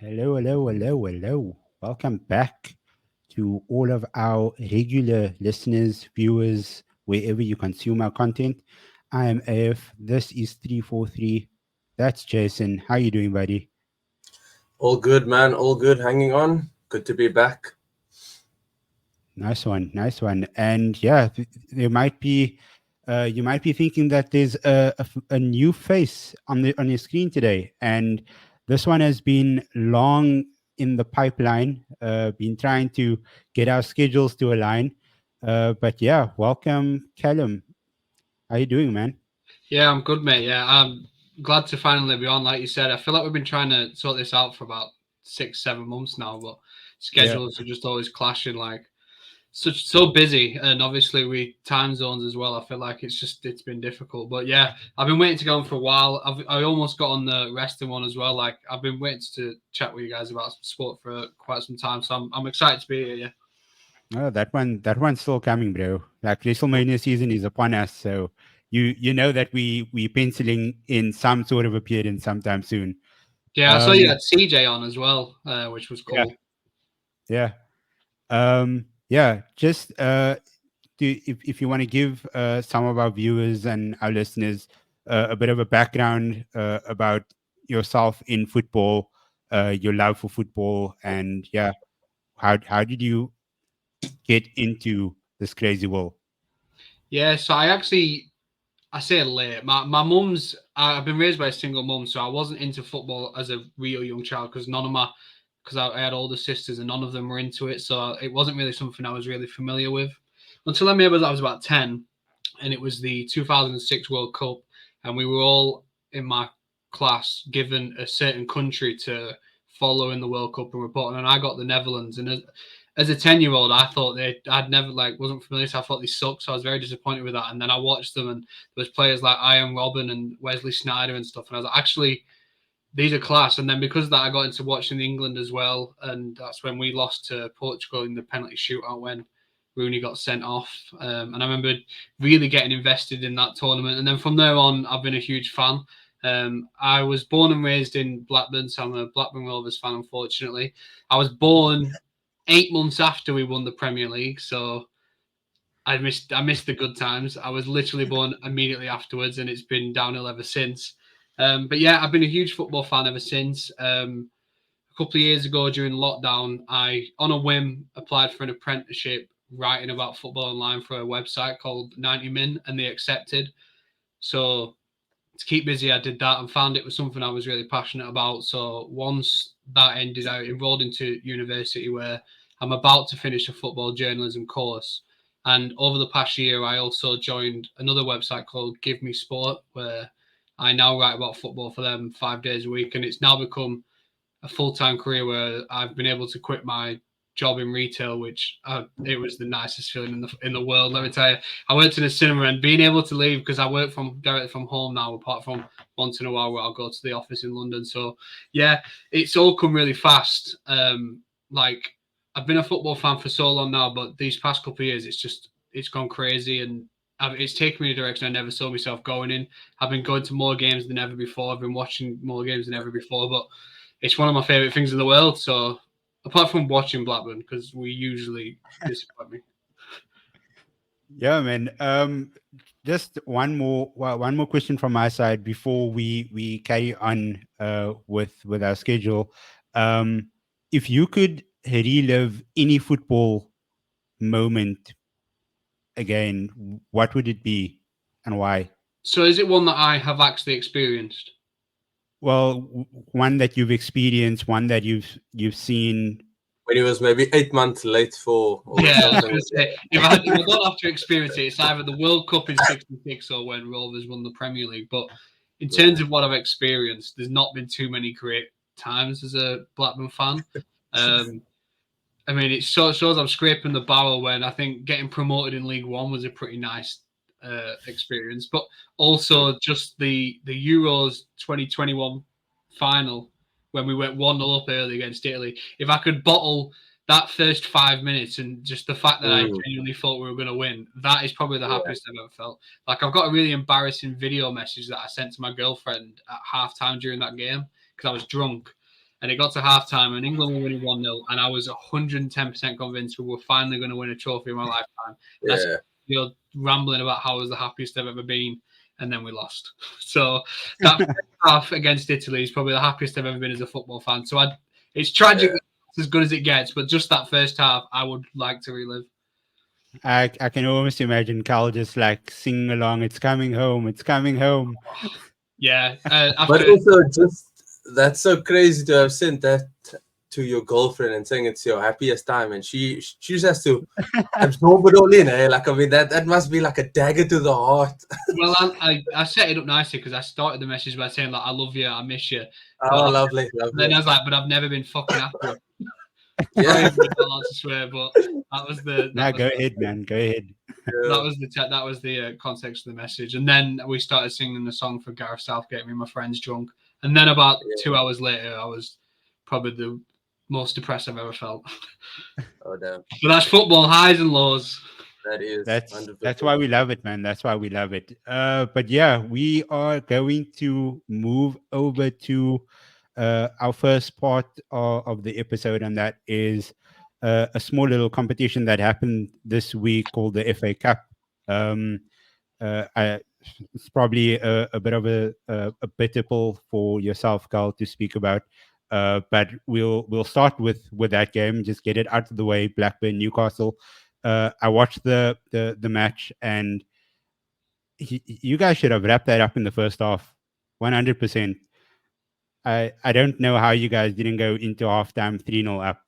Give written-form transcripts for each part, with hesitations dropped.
Hello, hello, hello, hello. Welcome back to all of our regular listeners, viewers, wherever you consume our content. I am AF. This is 343. That's Jason. How you doing, buddy? All good, man. All good. Hanging on. Good to be back. Nice one, nice one. And yeah, there might be, you might be thinking that there's a new face on the on your screen today, and this one has been long in the pipeline. Been trying to get our schedules to align. But yeah, welcome, Callum. How you doing, man? Yeah, I'm good, mate. Yeah, I'm glad to finally be on. Like you said, I feel like we've been trying to sort this out for about 6, 7 months now, but Yeah, schedules are just always clashing. Like so busy, and obviously we time zones as well. I feel like it's been difficult. But yeah, I've been waiting to go on for a while. I almost got on the resting one as well. Like I've been waiting to chat with you guys about some sport for quite some time. So I'm excited to be here. Yeah. oh, that one's still coming, bro. Like WrestleMania season is upon us, so you know that we penciling in some sort of appearance sometime soon. Yeah, I saw you Um, had CJ on as well, which was yeah, cool. yeah. Yeah, just if you want to give some of our viewers and our listeners a bit of a background about yourself in football, your love for football, and yeah, how did you get into this crazy world? Yeah, so I say late. My mum's. I've been raised by a single mum, so I wasn't into football as a real young child because I had older sisters and none of them were into it, so it wasn't really something I was really familiar with until I was about 10, and it was the 2006 World Cup, and we were all in my class given a certain country to follow in the World Cup and report on, and I got the Netherlands, and as a 10-year-old, I thought I'd never wasn't familiar, so I thought they sucked. So I was very disappointed with that. And then I watched them, and there was players like Ian Robin and Wesley Sneijder and stuff. And I was like, actually, these are class. And then because of that, I got into watching England as well. And that's when we lost to Portugal in the penalty shootout when Rooney got sent off. And I remember really getting invested in that tournament. And then from there on, I've been a huge fan. I was born and raised in Blackburn, so I'm a Blackburn Rovers fan, unfortunately. I was born 8 months after we won the Premier League, so I missed the good times. I was literally born immediately afterwards, and it's been downhill ever since. But yeah, I've been a huge football fan ever since. A couple of years ago during lockdown, I, on a whim, applied for an apprenticeship writing about football online for a website called 90 Min, and they accepted. So to keep busy, I did that and found it was something I was really passionate about. So once that ended, I enrolled into university where I'm about to finish a football journalism course. And over the past year, I also joined another website called Give Me Sport, where I now write about football for them 5 days a week. And it's now become a full time career where I've been able to quit my job in retail, which it was the nicest feeling in the world. Let me tell you, I worked in a cinema and being able to leave because I work from directly from home now, apart from once in a while where I'll go to the office in London. So yeah, it's all come really fast. Like I've been a football fan for so long now, but these past couple of years, it's gone crazy and. It's taken me in a direction I never saw myself going in. I've been going to more games than ever before. I've been watching more games than ever before. But it's one of my favorite things in the world. So apart from watching Blackburn, because we usually disappoint me. Yeah, man. Just one more question from my side before we carry on with our schedule. Um, if you could relive any football moment again, what would it be and why? So is it one that I have actually experienced? Well, one that you've experienced, one that you've seen. When he was maybe 8 months late for or Yeah, I was something. going to say if I don't have to experience it, it's either the World Cup in '66 or when Rovers won the Premier League. But in terms Yeah. of what I've experienced, there's not been too many great times as a Blackburn fan. Um, I mean, it shows I'm scraping the barrel when I think getting promoted in League One was a pretty nice experience, but also just the Euros 2021 final when we went 1-0 up early against Italy. If I could bottle that first 5 minutes and just the fact that I Mm, genuinely thought we were going to win, that is probably the yeah. happiest I've ever felt. Like I've got a really embarrassing video message that I sent to my girlfriend at halftime during that game because I was drunk And it got to halftime, and England were winning 1-0, and I was 110% convinced we were finally going to win a trophy in my lifetime. And that's rambling about how I was the happiest I've ever been, and then we lost. So that first half against Italy is probably the happiest I've ever been as a football fan. So it's tragic. It's as good as it gets, but just that first half, I would like to relive. I can almost imagine Cal just like singing along. It's coming home. It's coming home. Yeah. But also, that's so crazy to have sent that to your girlfriend and saying it's your happiest time, and she just has to absorb it all in. Like, I mean, that must be like a dagger to the heart. Well, I set it up nicely because I started the message by saying like, I love you, I miss you. Oh, lovely. Then I was like, but I've never been fucking after her. Yeah. I don't want to swear, but that was the. Go ahead, man. Go ahead. That was the context of the message, and then we started singing the song for Gareth Southgate. Me and my friends drunk, and then about 2 hours later, I was probably the most depressed I've ever felt. Oh damn! But that's football, highs and lows. That's why we love it, man. That's why we love it. But yeah, we are going to move over to our first part of the episode, and that is a small little competition that happened this week called the FA Cup. It's probably a bit of a bitter pill for yourself, Carl, to speak about. But we'll start with that game. Just get it out of the way. Blackburn, Newcastle. I watched the match, and you guys should have wrapped that up in the first half, 100%. I don't know how you guys didn't go into halftime 3-0 up.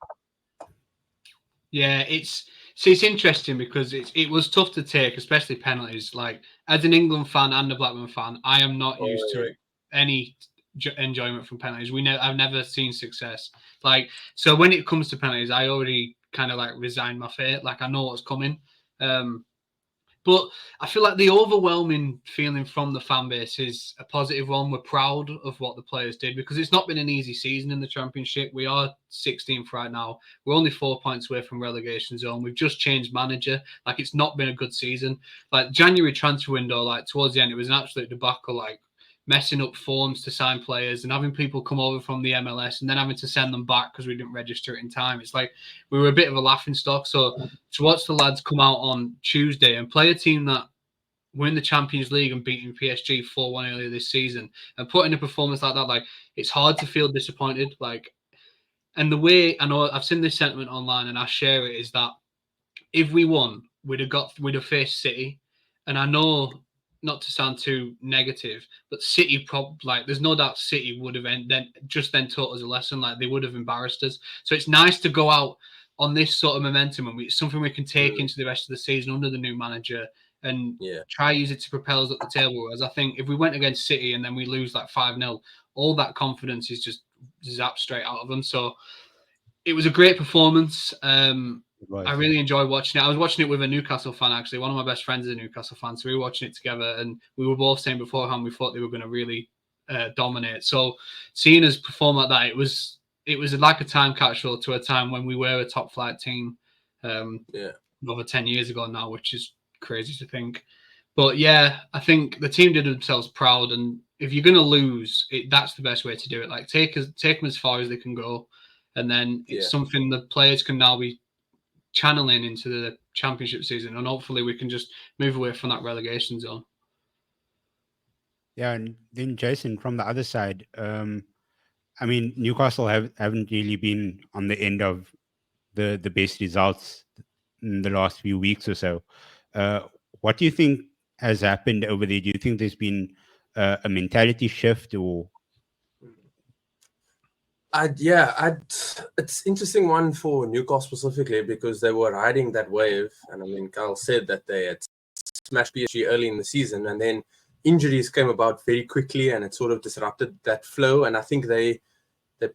Yeah, it's interesting because it was tough to take, especially penalties. Like, as an England fan and a Blackburn fan, I am not used to any enjoyment from penalties. I've never seen success. Like, so when it comes to penalties, I already kind of like resign my fate. Like, I know what's coming. But I feel like the overwhelming feeling from the fan base is a positive one. We're proud of what the players did because it's not been an easy season in the Championship. We are 16th right now. We're only 4 points away from relegation zone. We've just changed manager. Like, it's not been a good season. Like, January transfer window, like towards the end, it was an absolute debacle. Like, messing up forms to sign players and having people come over from the MLS and then having to send them back because we didn't register it in time. It's like we were a bit of a laughing stock. So to watch the lads come out on Tuesday and play a team that were in the Champions League and beating PSG 4-1 earlier this season and putting a performance like that, like, it's hard to feel disappointed. Like, and the way, I know I've seen this sentiment online and I share it, is that if we won, we'd have faced City. And I know, not to sound too negative, but City there's no doubt City would have then taught us a lesson. Like, they would have embarrassed us. So it's nice to go out on this sort of momentum, and it's something we can take into the rest of the season under the new manager and try use it to propel us up the table. Whereas I think if we went against City and then we lose like 5-0, all that confidence is just zapped straight out of them. So it was a great performance. I really enjoyed watching it. I was watching it with a Newcastle fan, actually. One of my best friends is a Newcastle fan, so we were watching it together, and we were both saying beforehand we thought they were going to really dominate. So seeing us perform like that, it was like a time capsule to a time when we were a top flight team over 10 years ago now, which is crazy to think. But yeah, I think the team did themselves proud, and if you're going to lose, that's the best way to do it. Like, take them as far as they can go, and then it's something the players can now be channeling into the Championship season, and hopefully we can just move away from that relegation zone. Yeah, and then Jason, from the other side, I mean, Newcastle haven't really been on the end of the best results in the last few weeks or so. What do you think has happened over there? Do you think there's been a mentality shift, or? It's interesting one for Newcastle specifically because they were riding that wave, and I mean, Carl said that they had smashed PSG early in the season, and then injuries came about very quickly, and it sort of disrupted that flow. And I think they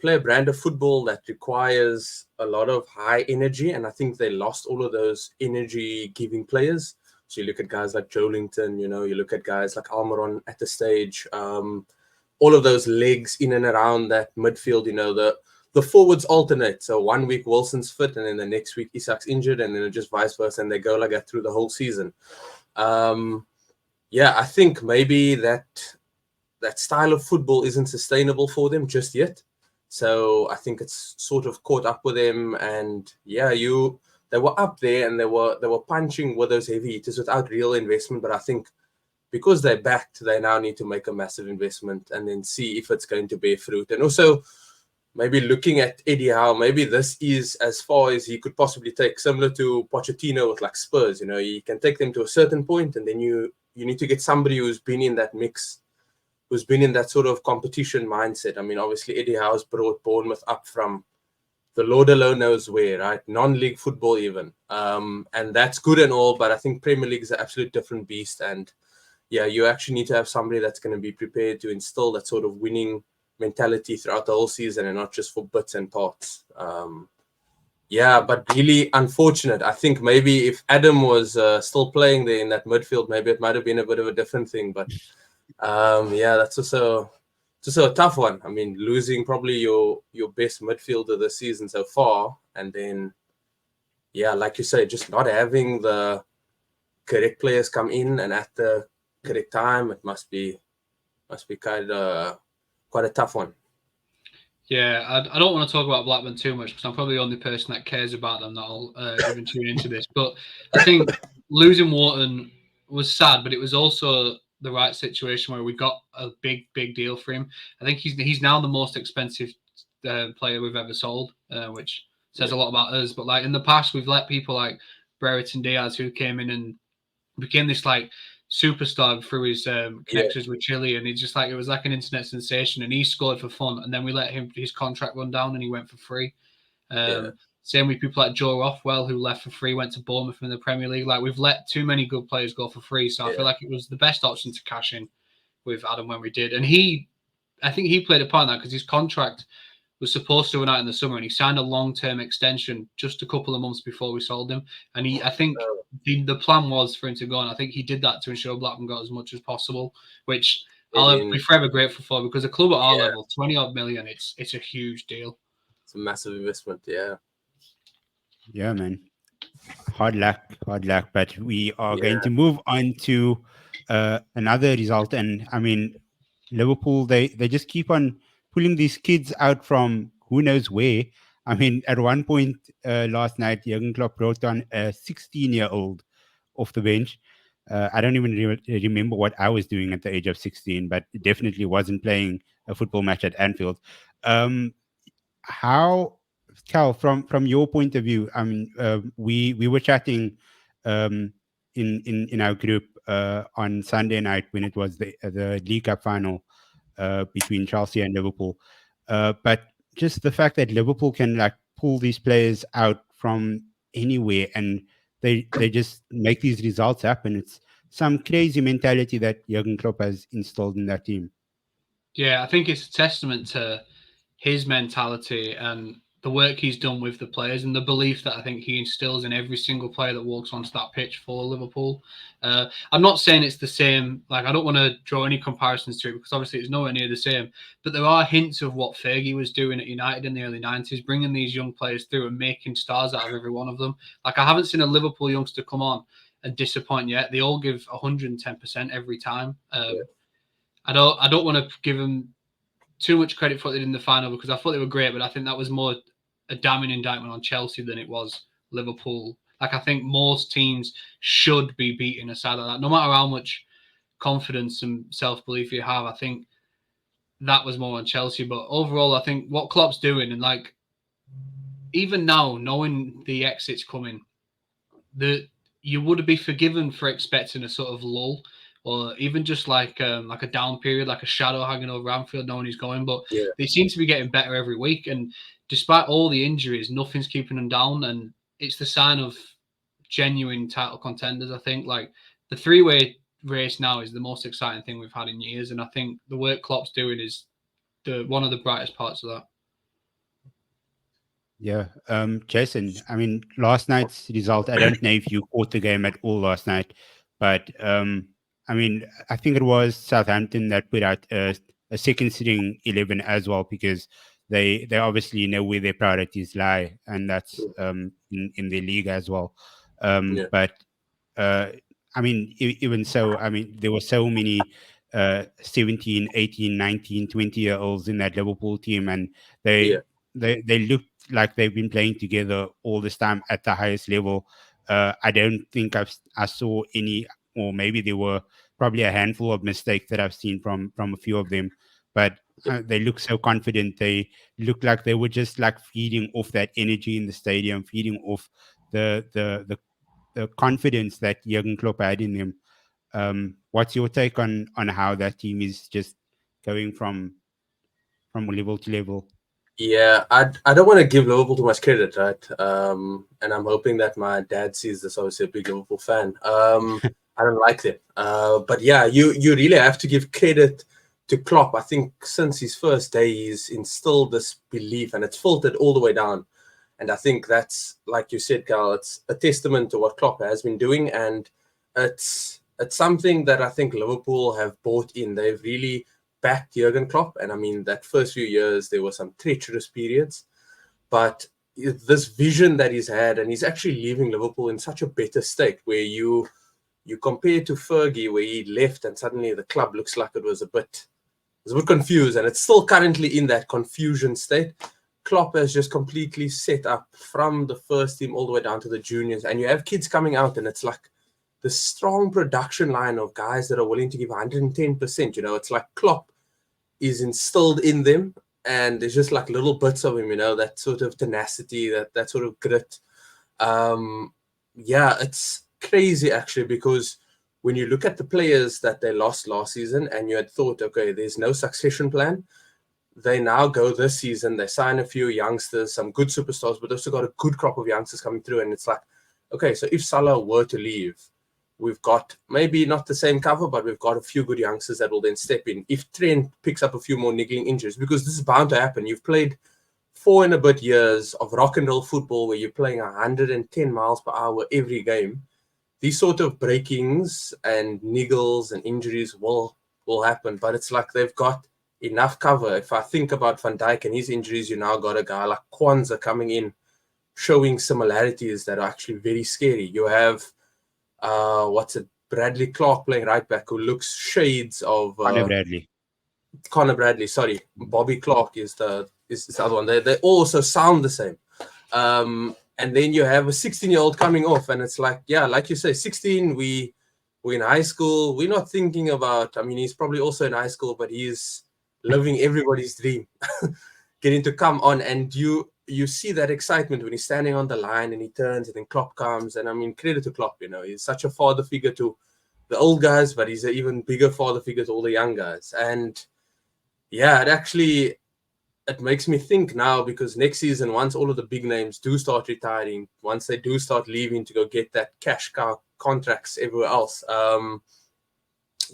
play a brand of football that requires a lot of high energy, and I think they lost all of those energy-giving players. So you look at guys like Joelinton, you look at guys like Almiron at the stage. All of those legs in and around that midfield, the forwards alternate. So 1 week Wilson's fit, and then the next week Isak's injured, and then just vice versa, and they go like that through the whole season. I think maybe that style of football isn't sustainable for them just yet. So I think it's sort of caught up with them, and yeah, they were up there and they were punching with those heavy hitters without real investment. But I think because they're backed, they now need to make a massive investment and then see if it's going to bear fruit. And also maybe looking at Eddie Howe, maybe this is as far as he could possibly take, similar to Pochettino with like Spurs. You know, he can take them to a certain point, and then you need to get somebody who's been in that mix, who's been in that sort of competition mindset. I mean, obviously Eddie Howe's brought Bournemouth up from the Lord alone knows where, right? Non-league football even. And that's good and all, but I think Premier League is an absolute different beast. And yeah, you actually need to have somebody that's going to be prepared to instill that sort of winning mentality throughout the whole season and not just for bits and parts. Yeah, but really unfortunate. I think maybe if Adam was still playing there in that midfield, maybe it might have been a bit of a different thing. But yeah, that's also a tough one. I mean, losing probably your best midfielder this season so far, and then yeah, like you say, just not having the correct players come in and at the correct time, it must be quite a tough one. Yeah, I don't want to talk about Blackburn too much because I'm probably the only person that cares about them that'll even tune into this. But I think losing Wharton was sad, but it was also the right situation where we got a big deal for him. I think he's now the most expensive player we've ever sold, which says a lot about us. But like in the past, we've let people like Brereton Diaz, who came in and became this like superstar through his connections with Chile, and it was like an internet sensation, and he scored for fun, and then we let his contract run down and he went for free. Same with people like Joe Rothwell, who left for free, went to Bournemouth in the Premier League. Like we've let too many good players go for free, so I feel like it was the best option to cash in with Adam when we did. And I think he played a part in that because his contract was supposed to run out in the summer, and he signed a long-term extension just a couple of months before we sold him. And I think the plan was for him to go, and I think he did that to ensure Blackburn got as much as possible, which I'll be forever grateful for, because a club at our level, 20-odd million, it's a huge deal. It's a massive investment, yeah. Yeah, man. Hard luck. But we are going to move on to another result. And I mean, Liverpool, they just keep on pulling these kids out from who knows where. I mean, at one point last night, Jurgen Klopp brought on a 16-year-old off the bench. I don't even remember what I was doing at the age of 16, but it definitely wasn't playing a football match at Anfield. How, Cal, from your point of view, I mean, we were chatting in our group on Sunday night when it was the League Cup final between Chelsea and Liverpool. But just the fact that Liverpool can like pull these players out from anywhere and they just make these results happen. It's some crazy mentality that Jurgen Klopp has installed in that team. Yeah, I think it's a testament to his mentality and the work he's done with the players and the belief that I think he instills in every single player that walks onto that pitch for Liverpool. I'm not saying it's the same. Like, I don't want to draw any comparisons to it because obviously it's nowhere near the same. But there are hints of what Fergie was doing at United in the early 90s, bringing these young players through and making stars out of every one of them. Like, I haven't seen a Liverpool youngster come on and disappoint yet. They all give 110% every time. I don't want to give them too much credit for what they did in the final because I thought they were great, but I think that was more a damning indictment on Chelsea than it was Liverpool. Like, I think most teams should be beating a side like that, no matter how much confidence and self-belief you have. I think that was more on Chelsea, but overall, I think what Klopp's doing, and like even now, knowing the exit's coming, you would be forgiven for expecting a sort of lull, or even just like a down period, like a shadow hanging over Anfield, knowing he's going. But they seem to be getting better every week, and despite all the injuries, nothing's keeping them down, and it's the sign of genuine title contenders. I think like the three-way race now is the most exciting thing we've had in years, and I think the work Klopp's doing is one of the brightest parts of that. Yeah. Jason, I mean, last night's result, I don't know if you caught the game at all last night, but I mean, I think it was Southampton that put out a second sitting 11 as well, because they obviously know where their priorities lie, and that's in the league as well. But I mean, even so, I mean, there were so many 17, 18, 19, 20-year-olds in that Liverpool team, and they Yeah. they look like they've been playing together all this time at the highest level. I don't think I saw any, or maybe there were probably a handful of mistakes that I've seen from a few of them, but they look so confident. They look like they were just like feeding off that energy in the stadium, feeding off the confidence that Jurgen Klopp had in them. What's your take on how that team is just going from level to level? Yeah, I don't want to give Liverpool too much credit, right? And I'm hoping that my dad sees this. Obviously, a big Liverpool fan. I don't like them. But yeah, you really have to give credit to Klopp. I think since his first day, he's instilled this belief, and it's filtered all the way down. And I think that's, like you said, Carl, it's a testament to what Klopp has been doing, and it's something that I think Liverpool have bought in. They've really backed Jurgen Klopp, and I mean that first few years there were some treacherous periods, but this vision that he's had, and he's actually leaving Liverpool in such a better state. Where you compare to Fergie, where he left and suddenly the club looks like it was a bit confused, and it's still currently in that confusion state. Klopp has just completely set up from the first team all the way down to the juniors, and you have kids coming out, and it's like the strong production line of guys that are willing to give 110%. You know, it's like Klopp is instilled in them, and there's just like little bits of him, you know, that sort of tenacity, that sort of grit. Yeah, it's crazy actually, because when you look at the players that they lost last season and you had thought, okay, there's no succession plan, they now go this season, they sign a few youngsters, some good superstars, but also got a good crop of youngsters coming through. And it's like, okay, so if Salah were to leave, we've got maybe not the same cover, but we've got a few good youngsters that will then step in. If Trent picks up a few more niggling injuries, because this is bound to happen. You've played 4 and a bit years of rock and roll football where you're playing 110 miles per hour every game. These sort of breakings and niggles and injuries will happen, but it's like they've got enough cover. If I think about Van Dijk and his injuries, you now got a guy like Kwanzaa coming in, showing similarities that are actually very scary. You have Bradley Clark playing right back, who looks shades of Connor Bradley. Sorry, Bobby Clark is the other one. They also sound the same. And then you have a 16-year-old coming off, and it's like, yeah, like you say, 16. We're in high school. We're not thinking about. I mean, he's probably also in high school, but he's living everybody's dream, getting to come on, and you see that excitement when he's standing on the line and he turns and then Klopp comes. And I mean, credit to Klopp, you know, he's such a father figure to the old guys, but he's an even bigger father figure to all the young guys. And yeah, it makes me think now, because next season, once all of the big names do start retiring, once they do start leaving to go get that cash cow contracts everywhere else,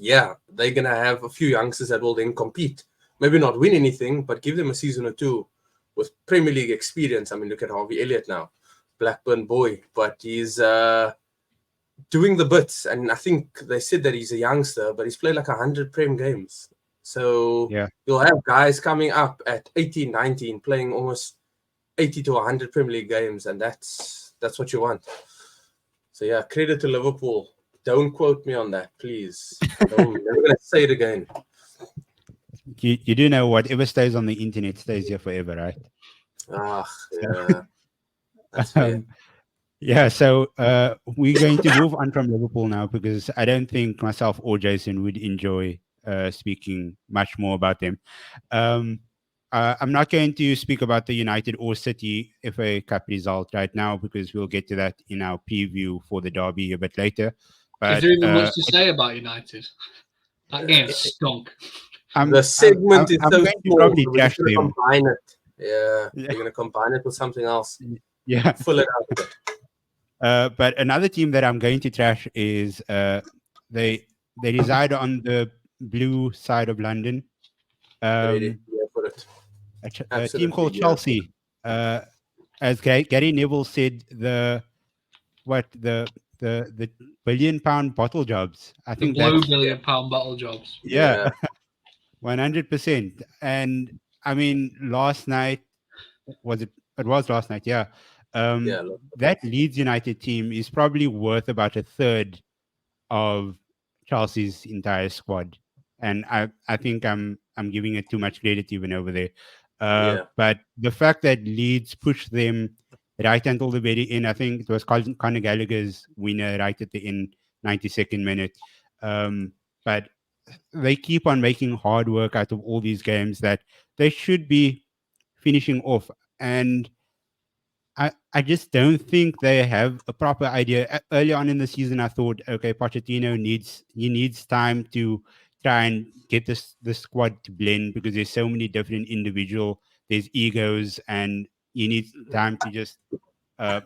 yeah, they're going to have a few youngsters that will then compete. Maybe not win anything, but give them a season or two with Premier League experience. I mean, look at Harvey Elliott now, Blackburn boy, but he's doing the bits. And I think they said that he's a youngster, but he's played like 100 Prem games. So Yeah, you'll have guys coming up at 18, 19, playing almost 80 to 100 Premier League games, and that's what you want. So yeah, credit to Liverpool. Don't quote me on that, please. I'm never going to say it again. you do know whatever stays on the internet stays here forever, right? Yeah, that's fair. Yeah, so we're going to move on from Liverpool now, because I don't think myself or Jason would enjoy speaking much more about them. I'm not going to speak about the United or City FA Cup result right now, because we'll get to that in our preview for the derby a bit later. Is But there even much to say about United? That game Yeah. stunk. The segment is I'm so going to small, probably so we're trash just going to them. combine it. Yeah, Yeah. we're going to combine it with something else. Yeah. Fill it out a bit. But another team that I'm going to trash is they reside on the blue side of London. Ready? Yeah, for it. A team Absolutely. called Yeah. Chelsea. As Gary Neville said, the £1 billion bottle jobs. I The think blue that's £1 billion bottle jobs. yeah, 100%. And I mean, last night was it? It was last night. Yeah. Yeah. Look. That Leeds United team is probably worth about a third of Chelsea's entire squad. and I think I'm giving it too much credit even over there. Yeah. But the fact that Leeds pushed them right until the very end, I think it was Conor Gallagher's winner right at the end, 92nd minute. But they keep on making hard work out of all these games that they should be finishing off. And I just don't think they have a proper idea. Early on in the season, I thought, okay, Pochettino needs time to try and get the squad to blend because there's so many different there's egos, and you need time to just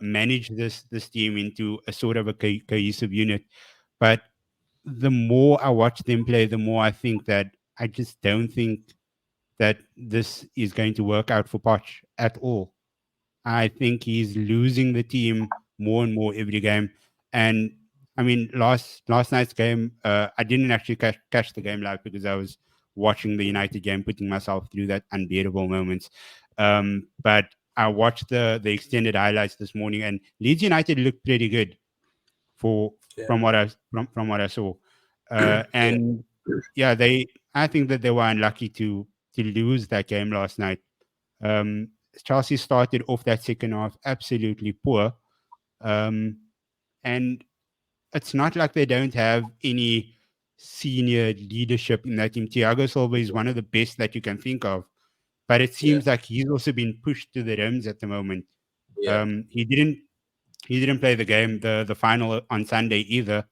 manage this team into a sort of a cohesive unit. But the more I watch them play, the more I think that I just don't think that this is going to work out for Poch at all. I think he's losing the team more and more every game. And I mean, last night's game, I didn't actually catch the game live because I was watching the United game, putting myself through that unbearable moments. But I watched the extended highlights this morning, and Leeds United looked pretty good for Yeah. from what I saw. And yeah, I think that they were unlucky to lose that game last night. Um, Chelsea started off that second half absolutely poor. Um, and it's not like they don't have any senior leadership in that team. Thiago Silva is one of the best that you can think of, but it Yeah. seems like he's also been pushed to the rims at the moment. Yeah. He didn't play the game, the final on Sunday either.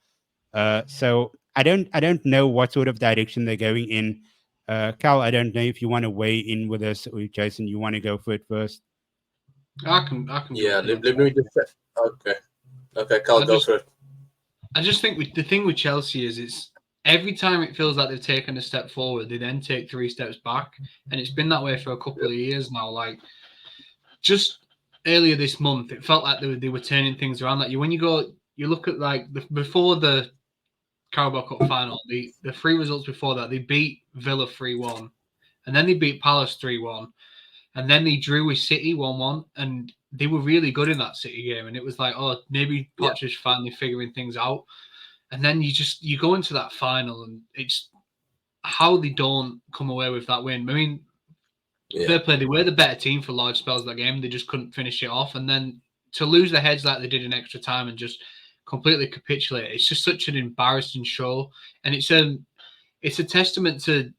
So I don't know what sort of direction they're going in. Cal, I don't know if you want to weigh in with us, or Jason, you want to go for it first. I can Yeah. jump in. Let me just. Okay. Okay, Carl, go for it. I just think the thing with Chelsea is it's every time it feels like they've taken a step forward, they then take 3 steps back, and it's been that way for a couple of years now. Like just earlier this month, it felt like they were turning things around. Like when you look at like before the Carabao Cup final, the 3 results before that, they beat Villa 3-1, and then they beat Palace 3-1, and then they drew with City 1-1, and they were really good in that City game. And it was like, oh, maybe Poch is finally figuring things out. And then you go into that final, and it's how they don't come away with that win. I mean, fair play, they were the better team for large spells of that game. They just couldn't finish it off. And then to lose their heads like they did in extra time and just completely capitulate, it's just such an embarrassing show. And it's a testament to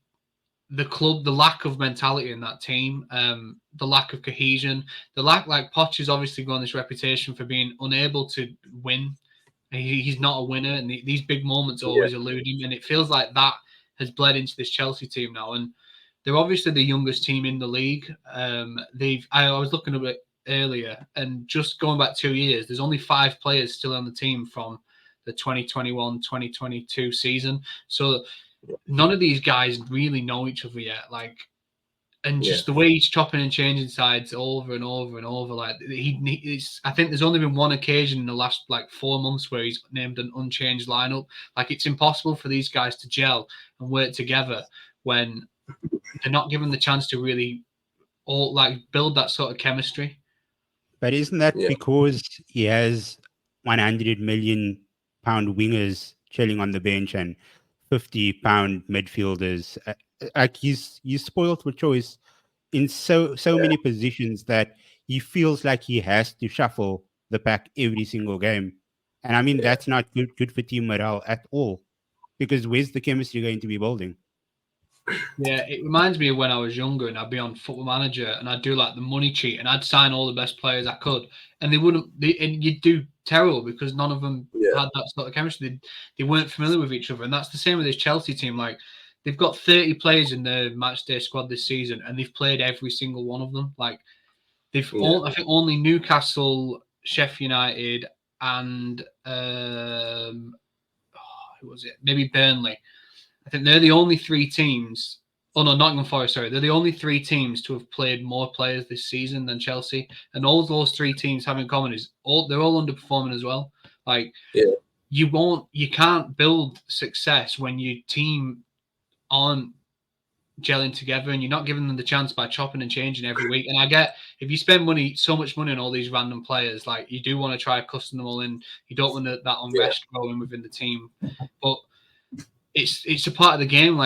the club, the lack of mentality in that team, the lack of cohesion, like Poch has obviously got this reputation for being unable to win. He's not a winner, and these big moments always elude him, and it feels like that has bled into this Chelsea team now. And they're obviously the youngest team in the league. I was looking at it earlier, and just going back 2 years, there's only 5 players still on the team from the 2021-2022 season. So none of these guys really know each other yet. And just the way he's chopping and changing sides over and over and over, like I think there's only been one occasion in the last 4 months where he's named an unchanged lineup. Like it's impossible for these guys to gel and work together when they're not given the chance to really build that sort of chemistry. But isn't that because he has 100 million pound wingers chilling on the bench and 50-pound midfielders? Like he's spoiled for choice in so many positions that he feels like he has to shuffle the pack every single game. And I mean that's not good for team morale at all. Because where's the chemistry going to be building? Yeah, it reminds me of when I was younger and I'd be on Football Manager and I'd do the money cheat and I'd sign all the best players I could, and and you'd do terrible because none of them had that sort of chemistry. They weren't familiar with each other, and that's the same with this Chelsea team. Like they've got 30 players in their matchday squad this season, and they've played every single one of them. Like I think only Newcastle, Sheffield United, and who was it? Maybe Burnley. I think they're the only 3 teams. Oh no, Nottingham Forest. Sorry, they're the only 3 teams to have played more players this season than Chelsea, and all those 3 teams have in common is they're all underperforming as well. You can't build success when your team aren't gelling together and you're not giving them the chance by chopping and changing every week. And I get if you spend so much money on all these random players, you do want to try to custom them all in. You don't want that unrest growing within the team, but it's a part of the game.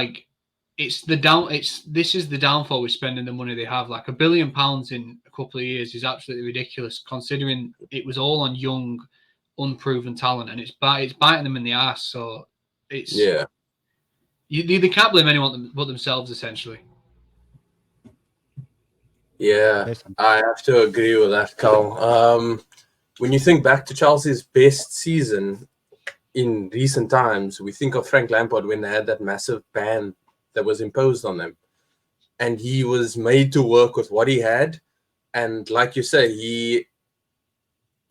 this is the downfall with spending the money they have. Like £1 billion in a couple of years is absolutely ridiculous, considering it was all on young, unproven talent, and it's biting them in the ass. So it's they can't blame anyone but themselves, essentially. Yeah, I have to agree with that, Carl. When you think back to Chelsea's best season in recent times, we think of Frank Lampard when they had that massive ban that was imposed on them. And he was made to work with what he had. And like you say, he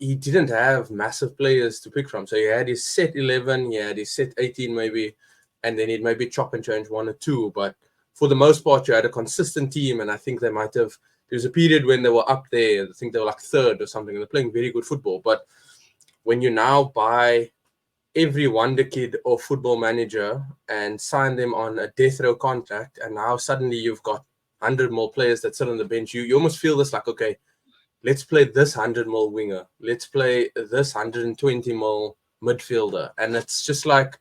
didn't have massive players to pick from. So he had his set 11, he had his set 18 maybe, and then he'd maybe chop and change one or two. But for the most part, you had a consistent team. And I think there was a period when they were up there. I think they were like third or something, and they're playing very good football. But when you now buy every wonder kid or football manager and sign them on a death row contract, and now suddenly you've got 100 more players that sit on the bench, you almost feel this like, okay, let's play this 100 mil winger, let's play this 120 mil midfielder. And it's just like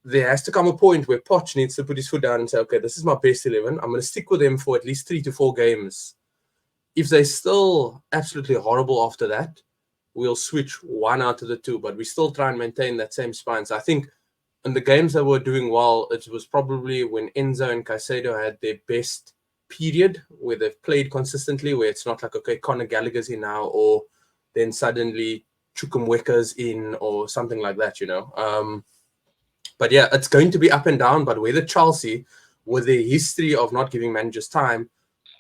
there has to come a point where Poch needs to put his foot down and say, okay, this is my best 11. I'm going to stick with them for at least 3 to 4 games. If they're still absolutely horrible after that, we'll switch one out of the two, but we still try and maintain that same spine. So I think in the games that were doing well, it was probably when Enzo and Caicedo had their best period, where they've played consistently, where it's not like, okay, Conor Gallagher's in now, or then suddenly Chukwuemeka's in, or something like that, But yeah, it's going to be up and down. But whether Chelsea, with their history of not giving managers time,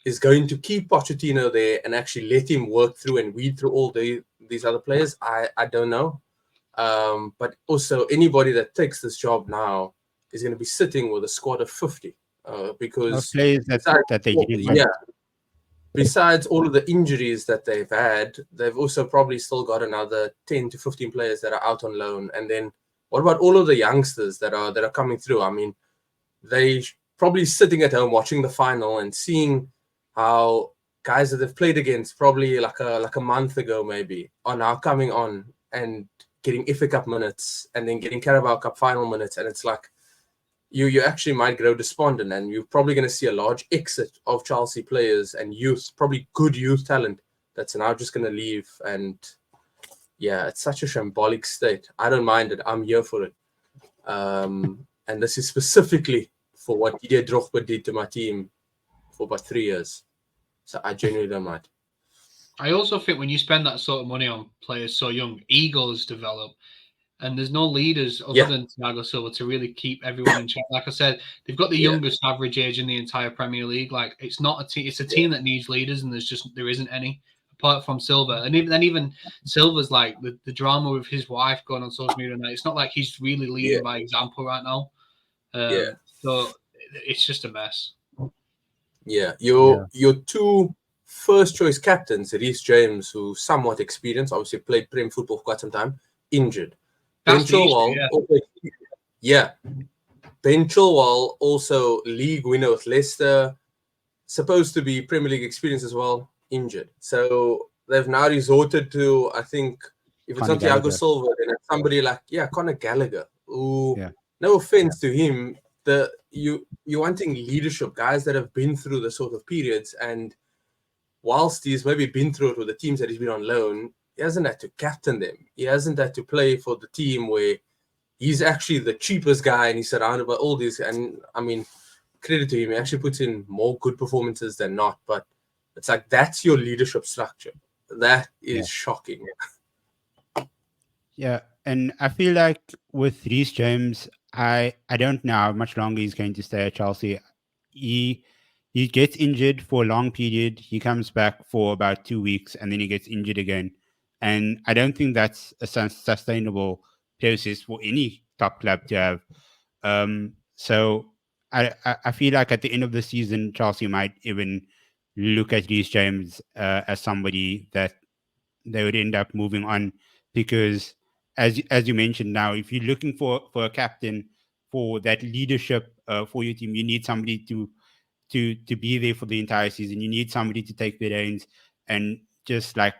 is going to keep Pochettino there and actually let him work through and weed through all these other players, I don't know. But also, anybody that takes this job now is going to be sitting with a squad of 50 because players that they didn't. Besides all of the injuries that they've had, they've also probably still got another 10 to 15 players that are out on loan. And then what about all of the youngsters that are coming through? I mean, they probably sitting at home watching the final and seeing how guys that they've played against probably like a month ago maybe are now coming on and getting FA Cup minutes and then getting Carabao Cup final minutes. And it's like you actually might grow despondent, and you're probably going to see a large exit of Chelsea players and youth, probably good youth talent that's now just going to leave. And yeah, it's such a shambolic state. I don't mind it. I'm here for it. And this is specifically for what Didier Drogba did to my team for about 3 years. So I genuinely don't mind. I also think when you spend that sort of money on players so young, egos develop. And there's no leaders other than Thiago Silva to really keep everyone in check. Like I said, they've got the youngest average age in the entire Premier League. Like it's not a team; it's a team that needs leaders, and there isn't any apart from Silva. And even Silva's like the drama with his wife going on social media tonight. It's not like he's really leading by example right now. So it's just a mess. Yeah, your two first choice captains, Reece James, who somewhat experienced, obviously played Prem football for quite some time, injured. Ben Chilwell, Ben Chilwell, also league winner with Leicester, supposed to be Premier League experience as well, injured. So they've now resorted to, I think, if it's not Thiago Silva, then it's somebody like Conor Gallagher. Who, no offense to him, you're wanting leadership, guys that have been through the sort of periods, and whilst he's maybe been through it with the teams that he's been on loan, he hasn't had to captain them. He hasn't had to play for the team where he's actually the cheapest guy and he's surrounded by all these. And I mean, credit to him, he actually puts in more good performances than not. But it's like, that's your leadership structure. That is shocking. Yeah, and I feel like with Reece James, I don't know how much longer he's going to stay at Chelsea. He gets injured for a long period. He comes back for about 2 weeks, and then he gets injured again. And I don't think that's a sustainable process for any top club to have. So I feel like at the end of the season, Chelsea might even look at Reece James as somebody that they would end up moving on, because as you mentioned, now if you're looking for a captain for that leadership for your team, you need somebody to be there for the entire season. You need somebody to take the reins and just like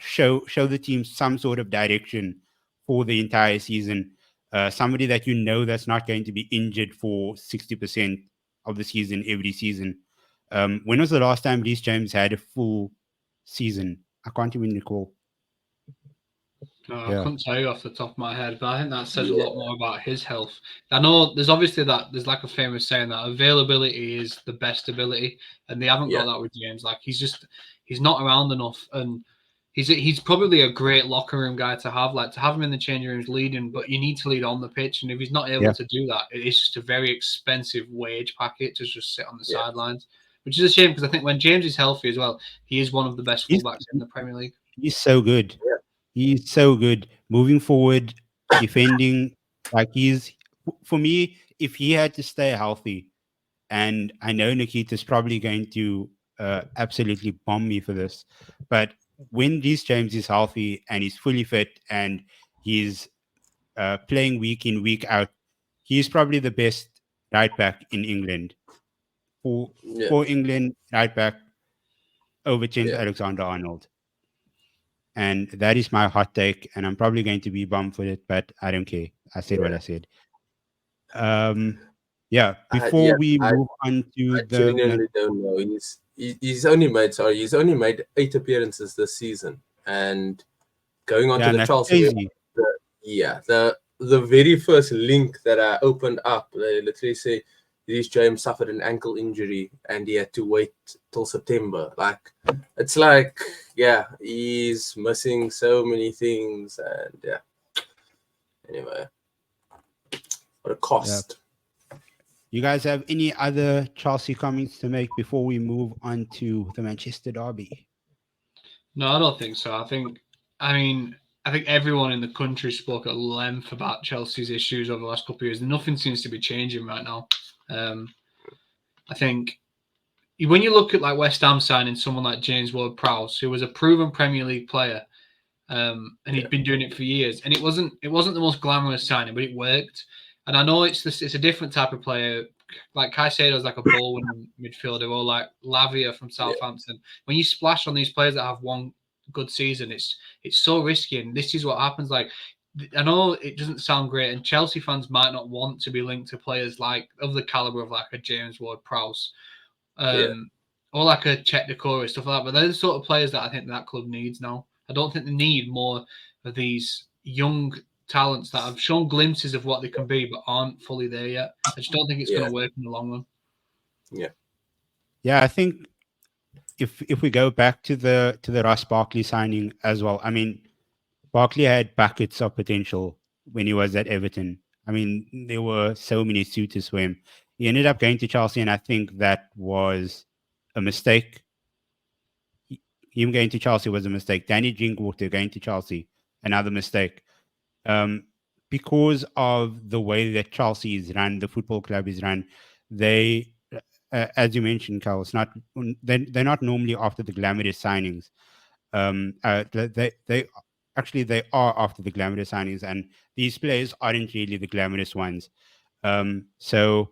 show the team some sort of direction for the entire season. somebody that you know that's not going to be injured for 60% of the season every season. When was the last time Reece James had a full season? I can't even recall. No, I Yeah, couldn't tell you off the top of my head, but I think that says a Yeah, lot more about his health. I know there's obviously there's like a famous saying that availability is the best ability, and they haven't yeah, got that with James. Like he's not around enough, and he's probably a great locker room guy to have, like to have him in the changing rooms leading, but you need to lead on the pitch, and if he's not able yeah. to do that, it is just a very expensive wage packet to just sit on the yeah, sidelines, which is a shame because I think when James is healthy as well, he is one of the best He's fullbacks in the Premier League. he's so good. He's so good moving forward, defending. Like for me, if he had to stay healthy, and I know Nikita's probably going to absolutely bomb me for this, but when Reece James is healthy and he's fully fit and he's playing week in week out, he's probably the best right back in England. For yeah, for England, right back over Trent yeah. Alexander-Arnold. And that is my hot take, and I'm probably going to be bummed for it, but I don't care. I said what Yeah. I said. Um, yeah. Yeah, Before we move on to I the genuinely don't know. He's only made 8 appearances this season, and going on yeah, to and the that's Chelsea game, crazy. the very first link that I opened up, they literally say Reece James suffered an ankle injury and he had to wait till September. Like, it's like, yeah, he's missing so many things, and yeah. Anyway, what a Yeah. cost. You guys have any other Chelsea comments to make before we move on to the Manchester derby? No, I don't think so. I mean, I think everyone in the country spoke at length about Chelsea's issues over the last couple of years. Nothing seems to be changing right now. Um, I think when you look at like West Ham signing someone like James Ward-Prowse, who was a proven Premier League player, and Yeah, he'd been doing it for years, and it wasn't the most glamorous signing, but it worked. And I know it's a different type of player. Like Caicedo's like a ball winning midfielder, or like Lavia from yeah, Southampton. When you splash on these players that have one good season, it's so risky, and this is what happens. Like I know it doesn't sound great, and Chelsea fans might not want to be linked to players like of the caliber of like a James Ward-Prowse, yeah, or like a Czech Decore stuff like that. But they're the sort of players that I think that club needs now. I don't think they need more of these young talents that have shown glimpses of what they can be, but aren't fully there yet. I just don't think it's going yeah, to work in the long run. yeah, Yeah, I think if we go back to the Ross Barkley signing as well, I mean, Barkley had buckets of potential when he was at Everton. I mean, there were so many suitors for him. He ended up going to Chelsea, and I think that was a mistake. Him going to Chelsea was a mistake. Danny Drinkwater going to Chelsea, another mistake. Um, because of the way that Chelsea is run, the football club is run, they, as you mentioned, Carl, it's not they're not normally after the glamorous signings. They actually they are after the glamorous signings, and these players aren't really the glamorous ones. So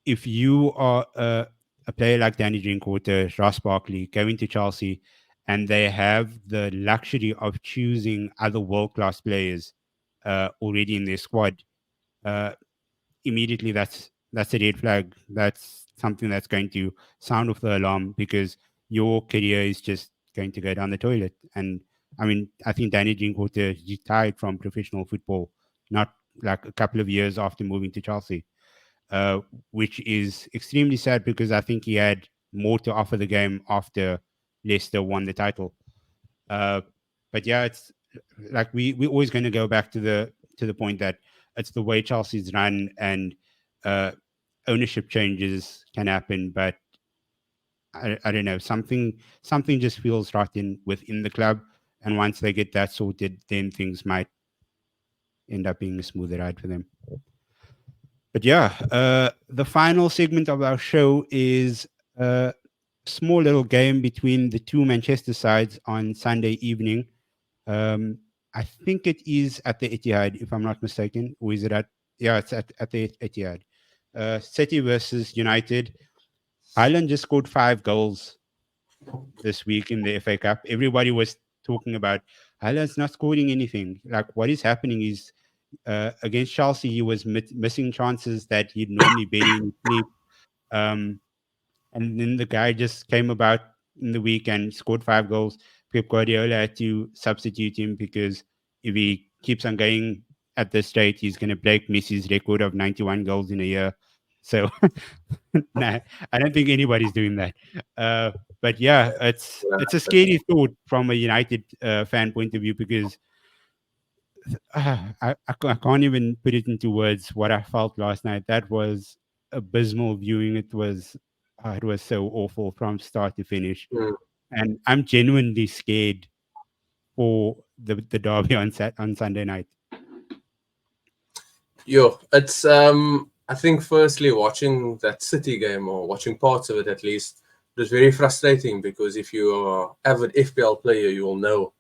if you are a player like Danny Drinkwater, Ross Barkley, going to Chelsea, and they have the luxury of choosing other world class players already in their squad, uh, immediately that's a red flag. That's something that's going to sound off the alarm because your career is just going to go down the toilet. And I mean, I think Danny Drinkwater retired from professional football not like a couple of years after moving to Chelsea, uh, which is extremely sad because I think he had more to offer the game after Leicester won the title. Uh, but yeah, it's like we're always going to go back to the point that it's the way Chelsea's run, and uh, ownership changes can happen, but I don't know, something just feels rotten within the club, and once they get that sorted, then things might end up being a smoother ride for them. But yeah, the final segment of our show is a small little game between the two Manchester sides on Sunday evening. Um, I think it is at the Etihad, if I'm not mistaken, or is it at? Yeah, it's at the Etihad. City versus United. Haaland just scored 5 goals this week in the FA Cup. Everybody was talking about Haaland's not scoring anything. Like, what is happening? against Chelsea, he was missing chances that he'd normally bury in his sleep. And then the guy just came about in the week and scored 5 goals. Pep Guardiola had to substitute him because if he keeps on going at this rate, he's going to break Messi's record of 91 goals in a year. So, nah, I don't think anybody's doing that. But yeah, it's a scary thought from a United fan point of view because I can't even put it into words what I felt last night. That was abysmal viewing. It was so awful from start to finish, and I'm genuinely scared for the derby on Sunday night. It's I think firstly watching that City game or watching parts of it at least, it was very frustrating because if you are an avid FPL player, you will know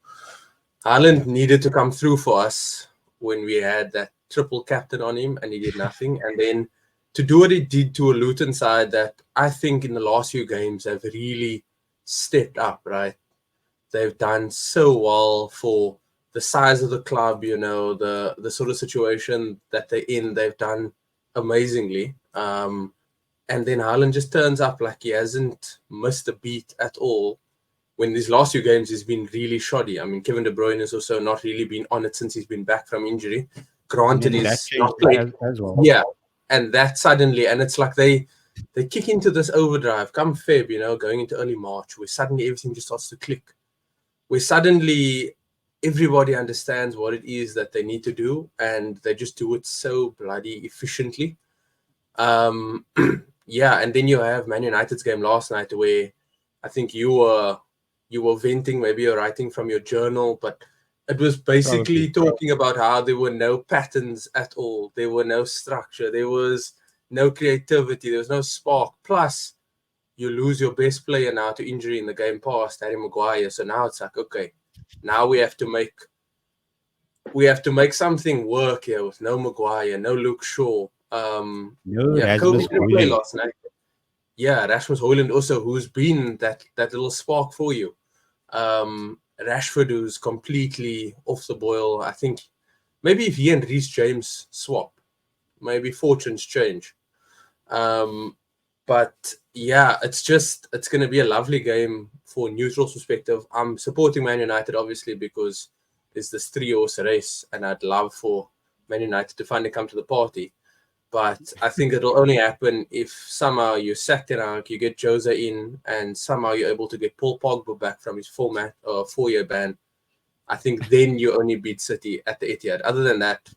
Haaland needed to come through for us when we had that triple captain on him and he did nothing. And then to do what he did to a Luton side that I think in the last few games have really stepped up, right? They've done so well for the size of the club, the sort of situation that they're in. They've done amazingly. And then Haaland just turns up like he hasn't missed a beat at all. When these last few games he's been really shoddy. I mean, Kevin De Bruyne has also not really been on it since he's been back from injury. Granted, he's not played as well. Yeah, and that suddenly, and it's like they kick into this overdrive come Feb, going into early March, where suddenly everything just starts to click. Where suddenly everybody understands what it is that they need to do, and they just do it so bloody efficiently. Yeah, and then you have Man United's game last night where I think you were venting, maybe you're writing from your journal, but it was basically talking about how there were no patterns at all. There were no structure. There was no creativity. There was no spark. Plus, you lose your best player now to injury in the game past, Harry Maguire. So now it's like, okay, now we have to make something work here with no Maguire, no Luke Shaw. Rasmus didn't play last night. Yeah, Rasmus Haaland also, who's been that little spark for you. Rashford, who's completely off the boil. I think maybe if he and Reece James swap, maybe fortunes change. But yeah, it's going to be a lovely game for neutral's perspective. I'm supporting Man United, obviously, because there's this 3-horse race, and I'd love for Man United to finally come to the party. But I think it'll only happen if somehow you sack Ten, you get Jose in, and somehow you're able to get Paul Pogba back from his 4-year ban. I think then you only beat City at the Etihad. Other than that,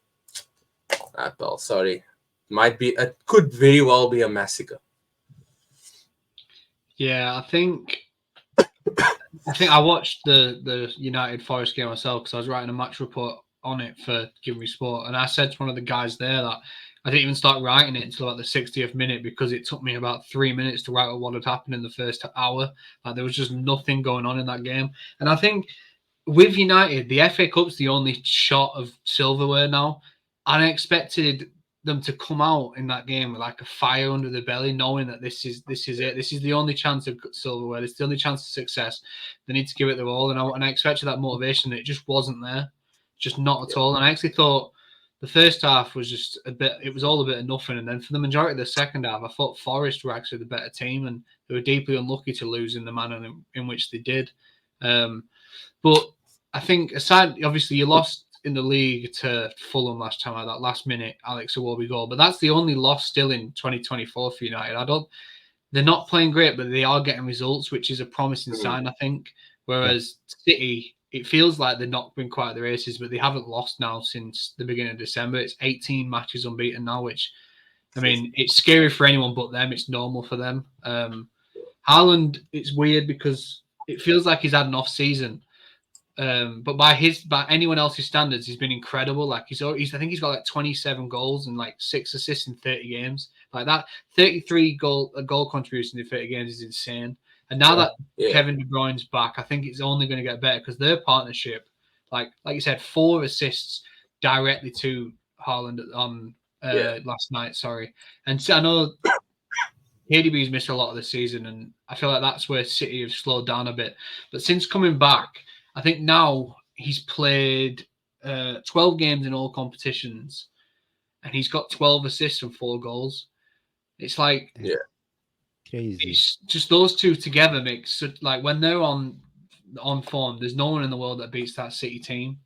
well, sorry, it could very well be a massacre. Yeah, I think I watched the United Forest game myself because I was writing a match report on it for Give Me Sport, and I said to one of the guys there that I didn't even start writing it until about the 60th minute because it took me about 3 minutes to write what had happened in the first hour. Like, there was just nothing going on in that game. And I think with United, the FA Cup's the only shot of silverware now. And I expected them to come out in that game with like a fire under the belly, knowing that this is it. This is the only chance of silverware. It's the only chance of success. They need to give it their all. And I expected that motivation. It just wasn't there. Just not at all. And I actually thought the first half was just it was all a bit of nothing. And then for the majority of the second half, I thought Forest were actually the better team, and they were deeply unlucky to lose in the manner in which they did. But I think aside, obviously you lost in the league to Fulham last time, like that last minute Alex Iwobi goal, but that's the only loss still in 2024 for United. They're not playing great, but they are getting results, which is a promising sign, I think. Whereas City, it feels like they've not been quite at the races, but they haven't lost now since the beginning of December. It's 18 matches unbeaten now, which, I mean, it's scary for anyone but them. It's normal for them. Haaland, it's weird because it feels like he's had an off season. But by anyone else's standards, he's been incredible. Like I think he's got like 27 goals and like 6 assists in 30 games. Like that, 33 goal contribution in 30 games is insane. And now that Kevin De Bruyne's back, I think it's only going to get better because their partnership, like you said, 4 assists directly to Haaland last night. Sorry, and so I know KDB's missed a lot of the season, and I feel like that's where City have slowed down a bit. But since coming back, I think now he's played 12 games in all competitions, and he's got 12 assists and 4 goals. It's like Crazy. it's just those two together makes like when they're on form, there's no one in the world that beats that City team.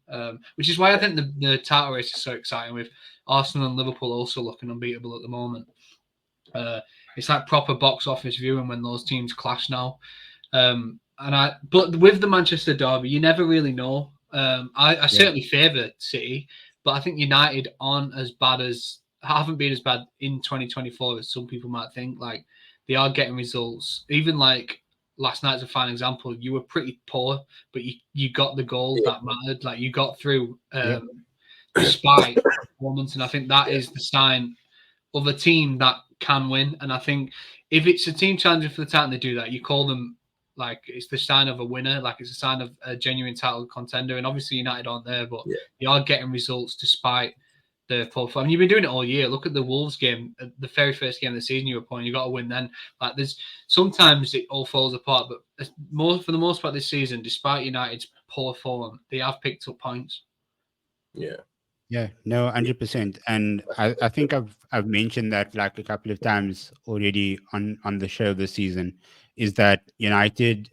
Which is why I think the title race is so exciting with Arsenal and Liverpool also looking unbeatable at the moment. It's like proper box office viewing when those teams clash now. But with the Manchester derby, you never really know. I certainly favour City, but I think United haven't been as bad in 2024 as some people might think. Like they are getting results. Even like last night's a fine example. You were pretty poor, but you got the goal that mattered. Like you got through despite performance, and I think that is the sign of a team that can win. And I think if it's a team challenging for the title, they do that. You call them like it's the sign of a winner, like it's a sign of a genuine title contender. And obviously United aren't there, but they are getting results despite the poor form. You've been doing it all year. Look at the Wolves game, the very first game of the season you were playing. You got to win then. Like there's sometimes it all falls apart, but for the most part this season, despite United's poor form, they have picked up points. Yeah, no, 100%. And I think I've mentioned that like a couple of times already on the show this season, is that United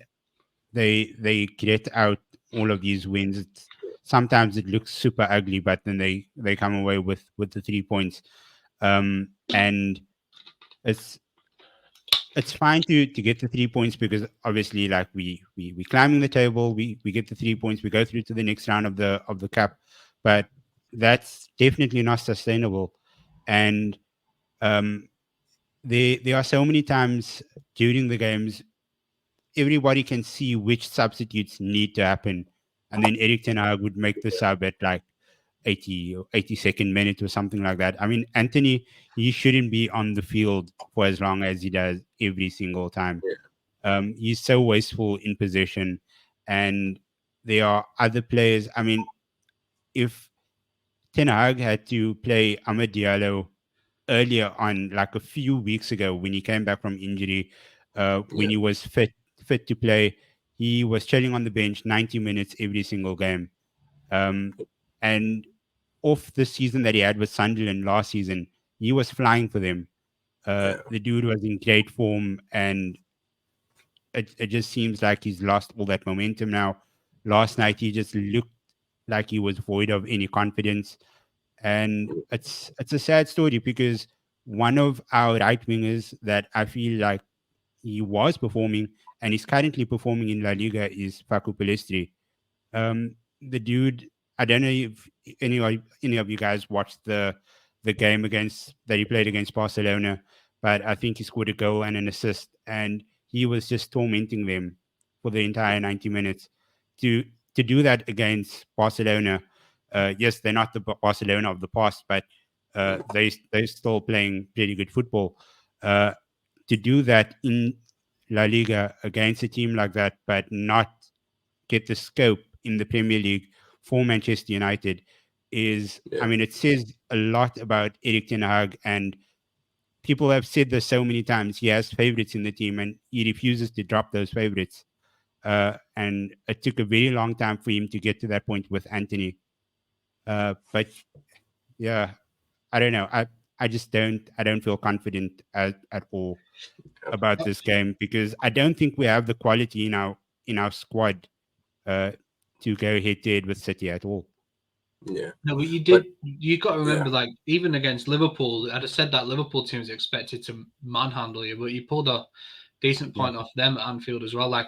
they get out all of these wins. Sometimes it looks super ugly, but then they come away with the 3 points. And it's fine to get the 3 points because obviously like we climbing the table, we get the 3 points, we go through to the next round of the cup, but that's definitely not sustainable. And there are so many times during the games everybody can see which substitutes need to happen, and then Eric Ten Hag would make the sub at like 80 or 82nd minute or something like that. I mean, Anthony, he shouldn't be on the field for as long as he does every single time. He's so wasteful in possession, and there are other players. I mean, if Ten Hag had to play Amad Diallo earlier on, like a few weeks ago when he came back from injury, when he was fit to play, he was chilling on the bench 90 minutes every single game. And off the season that he had with Sunderland last season, he was flying for them. The dude was in great form, and it just seems like he's lost all that momentum now. Last night, he just looked like he was void of any confidence. And it's a sad story because one of our right wingers that I feel like he was performing and is currently performing in La Liga is Facu Pelistri. The dude, I don't know if any of you guys watched the game that he played against Barcelona, but I think he scored a goal and an assist, and he was just tormenting them for the entire 90 minutes. To do that against Barcelona, yes, they're not the Barcelona of the past, but they're still playing pretty good football. To do that in La Liga against a team like that, but not get the scope in the Premier League for Manchester United is, I mean, it says a lot about Eric Ten Hag, and people have said this so many times. He has favorites in the team, and he refuses to drop those favorites. And it took a very long time for him to get to that point with Anthony. But yeah, I don't know. I just don't feel confident at all about this game because I don't think we have the quality in our squad to go head to head with City at all. No, but you got to remember, like, even against Liverpool, I'd have said that Liverpool team is expected to manhandle you, but you pulled a decent point off them at Anfield as well. Like,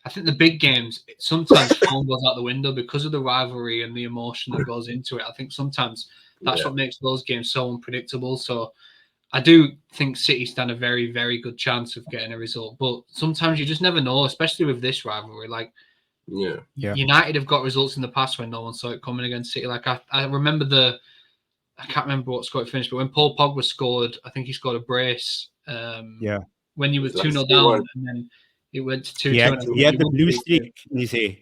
I think the big games, sometimes form goes out the window because of the rivalry and the emotion that goes into it. I think sometimes that's what makes those games so unpredictable. So I do think City stand a very, very good chance of getting a result, but sometimes you just never know, especially with this rivalry. Like, United have got results in the past when no one saw it coming against City. Like I remember I can't remember what score it finished, but when Paul Pogba scored, I think he scored a brace. When you were 2-0 down, and then it went to 2-2. He had the blue streak in his hair.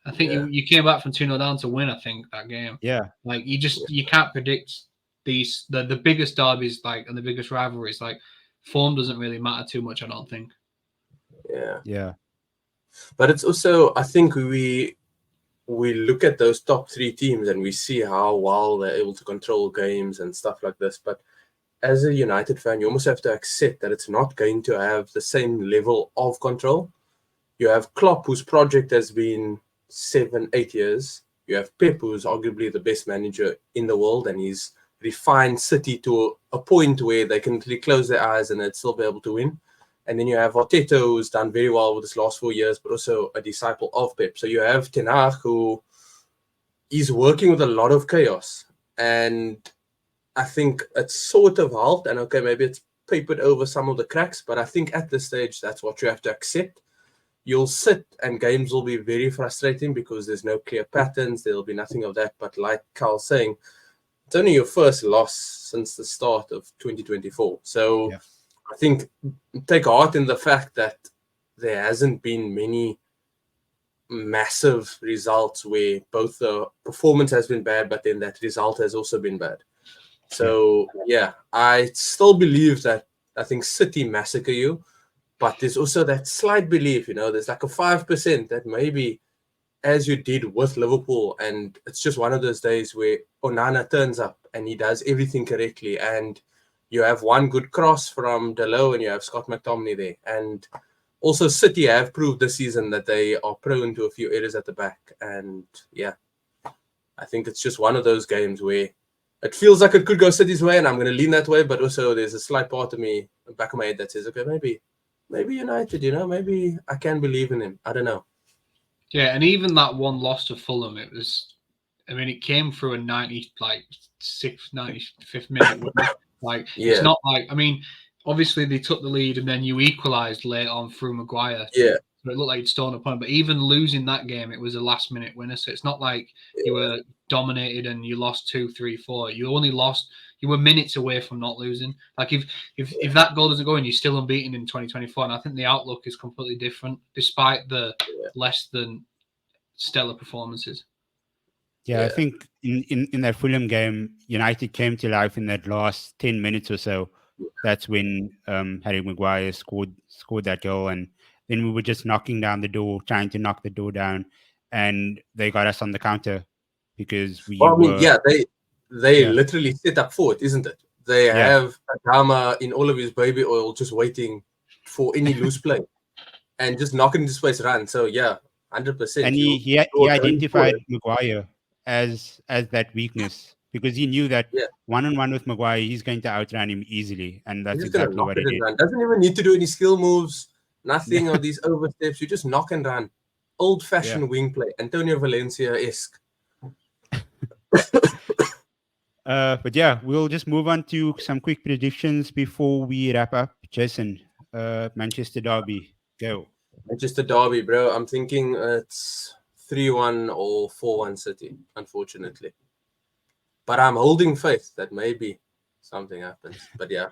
I think you came back from 2-0 down to win. I think that game. Yeah, like you can't predict the biggest derbies and the biggest rivalries. Like form doesn't really matter too much. I don't think. Yeah. But it's also, I think we we look at those top 3 teams and we see how well they're able to control games and stuff like this. But as a United fan, you almost have to accept that it's not going to have the same level of control. You have Klopp, whose project has been 7-8 years. You have Pep, who's arguably the best manager in the world, and he's refined City to a point where they can really close their eyes and they'd still be able to win. And then you have Arteta, who's done very well with his last 4 years, but also a disciple of Pep. So you have Ten Hag, who is working with a lot of chaos. And I think it's sort of helped. And okay, maybe it's papered over some of the cracks, but I think at this stage, that's what you have to accept. You'll sit and games will be very frustrating because there's no clear patterns. There'll be nothing of that. But like Carl's saying, it's only your first loss since the start of 2024. So yeah. I think take heart in the fact that there hasn't been many massive results where both the performance has been bad, but then that result has also been bad. So yeah, I still believe that I think City massacre you, but there's also that slight belief, there's like a 5% that maybe as you did with Liverpool, and it's just one of those days where Onana turns up and he does everything correctly, and you have one good cross from Delo and you have Scott McTominay there. And also City have proved this season that they are prone to a few errors at the back. And yeah, I think it's just one of those games where it feels like it could go City's way, and I'm going to lean that way, but also there's a slight part of me, back of my head, that says, okay, maybe United, maybe I can believe in him. I don't know. Yeah, and even that one loss to Fulham, it came through a 96th, 95th minute. It's not like, obviously they took the lead and then you equalised late on through Maguire. Yeah. So it looked like you'd stolen a point, but even losing that game, it was a last-minute winner. So it's not like you were dominated and you lost 2, 3, 4. You were minutes away from not losing. Like if that goal doesn't go in, you're still unbeaten in 2024. And I think the outlook is completely different, despite the less than stellar performances. Yeah, I think in that Fulham game, United came to life in that last 10 minutes or so. That's when Harry Maguire scored that goal, and then we were just knocking down the door, trying to knock the door down, and they got us on the counter because we they literally set up for it, isn't it? They have Adama in all of his baby oil just waiting for any loose play and just knocking into space run. So yeah, 100%. And he identified Maguire as that weakness because he knew that one-on-one with Maguire, he's going to outrun him easily, and that's exactly what he did. Doesn't even need to do any skill moves, nothing of these oversteps. You just knock and run. Old-fashioned wing play, Antonio Valencia-esque. But yeah, we'll just move on to some quick predictions before we wrap up. Jason, Manchester Derby, go. Manchester Derby, bro. I'm thinking it's 3-1 or 4-1 City, unfortunately. But I'm holding faith that maybe something happens. But yeah,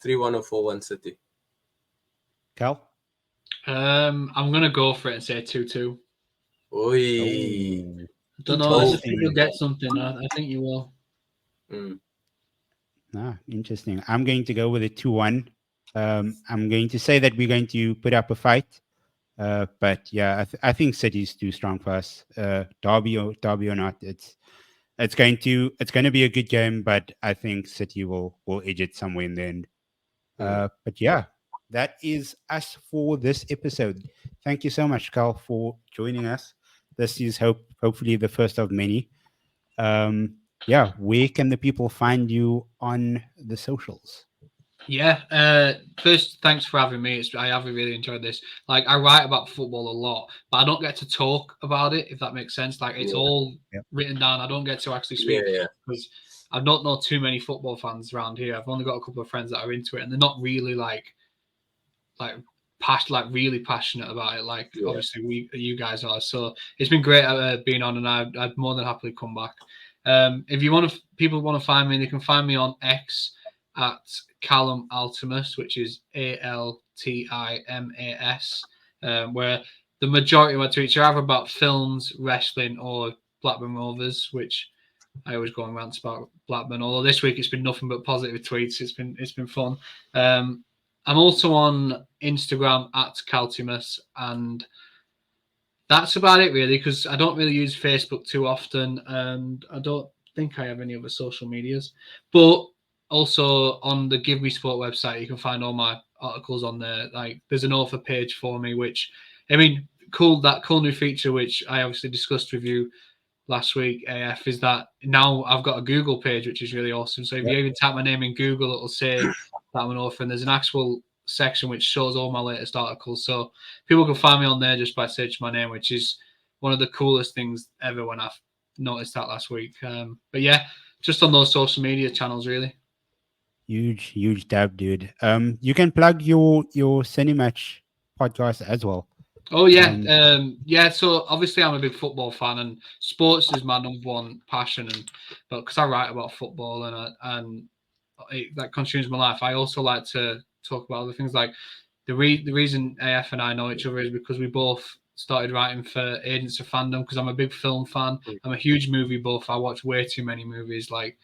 3-1 or 4-1 City. Cal? I'm going to go for it and say 2-2. Oi. I don't know. I think you'll get something. I think you will. Interesting. I'm going to go with a 2-1. I'm going to say that we're going to put up a fight. But yeah, I think City's too strong for us. Derby or not, it's going to be a good game, but I think City will edge it somewhere in the end. But yeah, that is us for this episode. Thank you so much, Carl, for joining us. This is hopefully the first of many. Where can the people find you on the socials? Yeah, first, thanks for having me. I have really enjoyed this. Like, I write about football a lot, but I don't get to talk about it, if that makes sense. Like, it's all written down. I don't get to actually speak because I don't know too many football fans around here. I've only got a couple of friends that are into it, and they're not really really passionate about it. Like, obviously, you guys are. So it's been great being on, and I'd more than happily come back. If people want to find me, they can find me on X at Callum Altimus, which is ALTIMAS, where the majority of my tweets are either about films, wrestling, or Blackburn Rovers, which I always go on rants about Blackburn. Although this week it's been nothing but positive tweets. It's been fun. I'm also on Instagram at Caltimus, and that's about it really, because I don't really use Facebook too often, and I don't think I have any other social medias. But also on the Give Me Sport website, you can find all my articles on there. Like there's an author page for me, which I mean, cool new feature which I obviously discussed with you last week, AF, is that now I've got a Google page, which is really awesome. So if you even type my name in Google, it'll say that I'm an author, and there's an actual section which shows all my latest articles. So people can find me on there just by searching my name, which is one of the coolest things ever when I've noticed that last week. But yeah, just on those social media channels, really. Huge dab, dude. You can plug your Cinematch podcast as well. Oh yeah, Um, yeah. So obviously, I'm a big football fan, and sports is my number one passion. And but because I write about football and that consumes my life, I also like to talk about other things. Like the reason AF and I know each other is because we both started writing for Agents of Fandom. Because I'm a big film fan. I'm a huge movie buff. I watch way too many movies. Like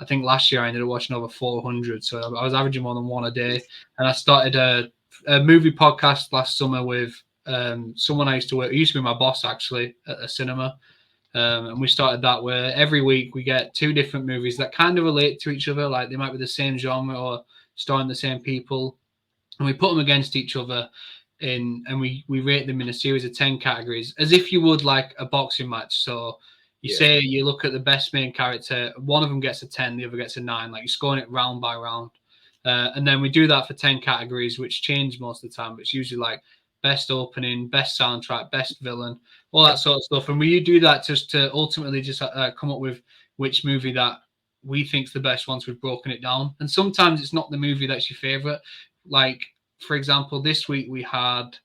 I think last year I ended up watching over 400, so I was averaging more than one a day. And I started a movie podcast last summer with someone I used to work. He used to be my boss actually at a cinema, and we started that where every week we get two different movies that kind of relate to each other. Like they might be the same genre or starring the same people, and we put them against each other and we rate them in a series of 10 categories as if you would like a boxing match. So you say you look at the best main character, one of them gets a 10, the other gets a 9, like you're scoring it round by round. And then we do that for 10 categories, which change most of the time. But it's usually like best opening, best soundtrack, best villain, all that sort of stuff. And we do that just to ultimately just come up with which movie that we think's the best once we've broken it down. And sometimes it's not the movie that's your favorite. Like, for example, this week we had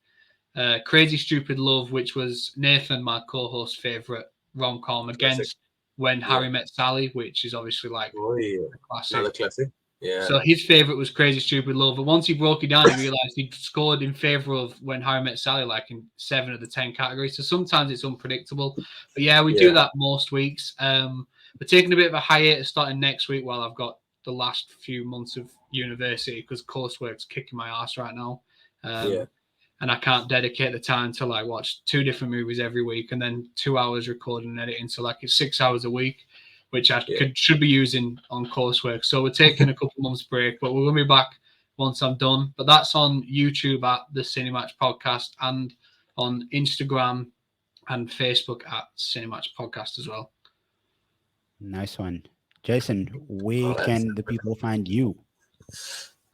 Crazy Stupid Love, which was Nathan, my co-host's favorite rom-com, against When Harry Met Sally, which is obviously like a classic. Another classic. Yeah. So his favorite was Crazy Stupid Love, but once he broke it down, he realized he scored in favor of When Harry Met Sally, like in 7 of the 10 categories. So sometimes it's unpredictable, but yeah, we do that most weeks. We're taking a bit of a hiatus starting next week while I've got the last few months of university because coursework's kicking my ass right now. And I can't dedicate the time to like watch 2 different movies every week and then 2 hours recording and editing. So like it's 6 hours a week, which I should be using on coursework. So we're taking a couple months break, but we're going to be back once I'm done. But that's on YouTube at the Cinematch Podcast and on Instagram and Facebook at Cinematch Podcast as well. nice one, Jason. Where can the people find you?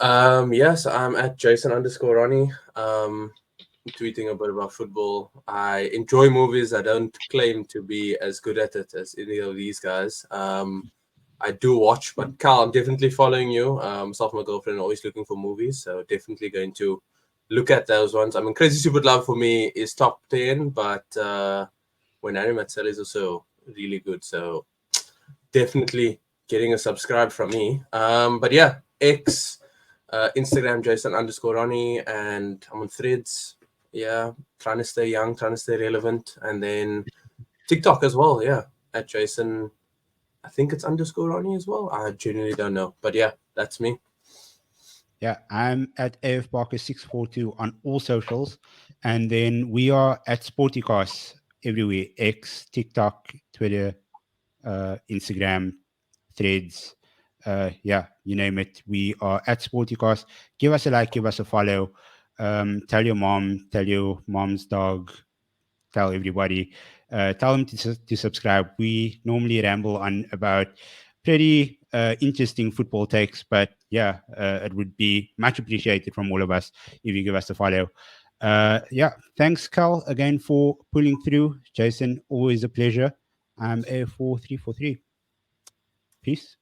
Yes, I'm at Jason_Ronnie. Tweeting a bit about football. I enjoy movies. I don't claim to be as good at it as any of these guys. I do watch, but Carl, I'm definitely following you. Myself and my girlfriend are always looking for movies, so definitely going to look at those ones. I mean, Crazy Stupid Love for me is top 10, but When Harry Met Sally is also really good. So definitely getting a subscribe from me. But yeah, Instagram Jason_Ronnie, and I'm on Threads. Yeah, trying to stay young, trying to stay relevant, and then TikTok as well. Yeah, at Jason. I think it's _Ronnie as well. I genuinely don't know, but yeah, that's me. Yeah, I'm at AFBarker642 on all socials, and then we are at Sportycast everywhere: X, TikTok, Twitter, Instagram, Threads. Yeah, you name it. We are at Sportycast. Give us a like, give us a follow. Tell your mom, tell your mom's dog, tell everybody. Tell them to subscribe. We normally ramble on about pretty interesting football takes, but yeah, it would be much appreciated from all of us if you give us a follow. Yeah, thanks, Cal, again for pulling through. Jason, always a pleasure. I'm a 4343. Peace.